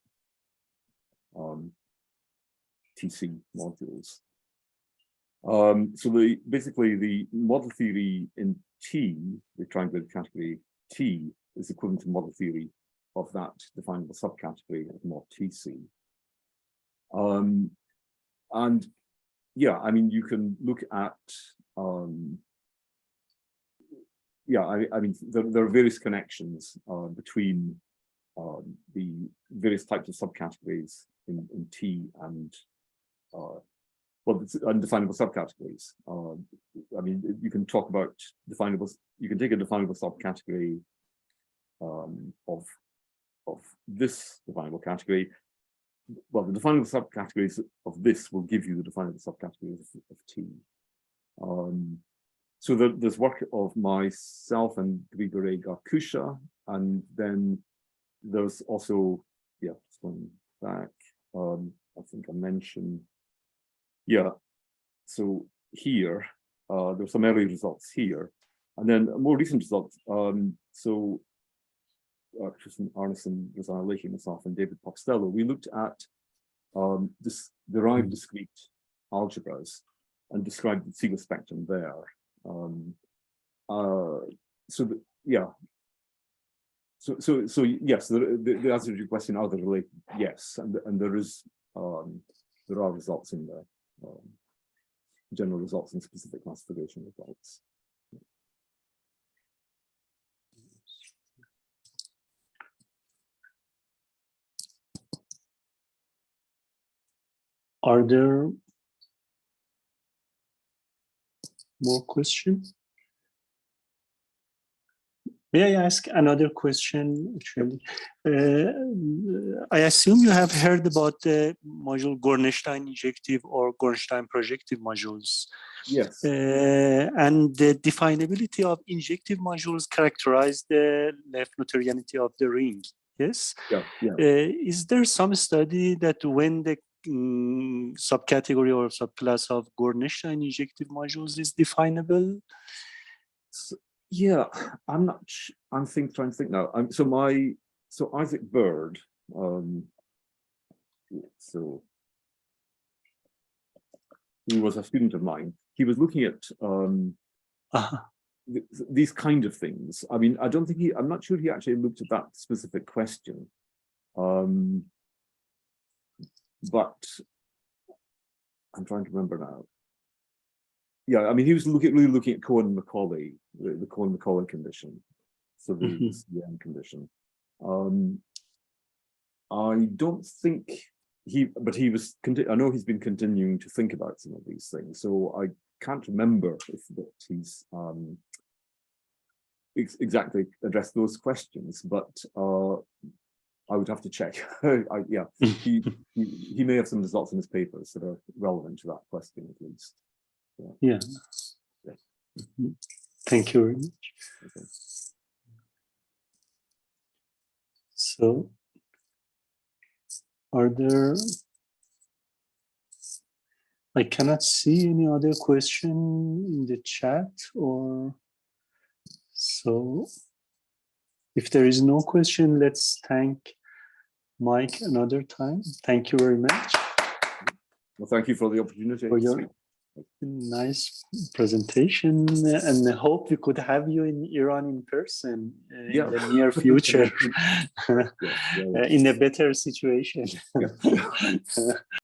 TC modules. So basically the model theory in T, the triangulated category T, is equivalent to model theory of that definable subcategory of mod TC. And yeah, I mean, you can look at I mean, there are various connections between the various types of subcategories in T and undefinable subcategories. I mean, you can talk about definables. You can take a definable subcategory of this definable category, well, the definable subcategories of this will give you the definable subcategories of T. So there's work of myself and Grigore Garkusha, and then there's also, yeah, just going back, I think I mentioned, yeah, so here, there's some early results here, and then more recent results. So Tristan Arneson, Rosanna Leahy, myself, and David Poxtello, we looked at this derived discrete algebras and described the Siegel spectrum there. Yeah. So yes, the answer to your question, are they related? Yes, and there are results in there, general results and specific classification results. Are there more questions? May I ask another question? Actually, I assume you have heard about the module Gornstein injective or Gornstein projective modules. Yes. And the definability of injective modules characterize the left Noetherianity of the ring. Yes. Yeah. Yeah. Is there some study that when the subcategory or subclass of Gornstein injective modules is definable? Yeah, I'm not. I'm trying to think now. So Isaac Bird. So he was a student of mine. He was looking at these kind of things. I mean, I don't think I'm not sure he actually looked at that specific question. But I'm trying to remember now. Yeah, I mean, he was really looking at Cohen-Macaulay, the Cohen-Macaulay condition, so the CM condition. I don't think but he was. I know he's been continuing to think about some of these things, so I can't remember if he's exactly addressed those questions, but I would have to check. Yeah, he may have some results in his papers that are relevant to that question at least. Yeah. Thank you very much. Okay. So, are there? I cannot see any other question in the chat, or so. If there is no question, let's thank Mike another time. Thank you very much. Well, thank you for the opportunity. For your nice presentation, and I hope we could have you in Iran in person in the near future, in a better situation.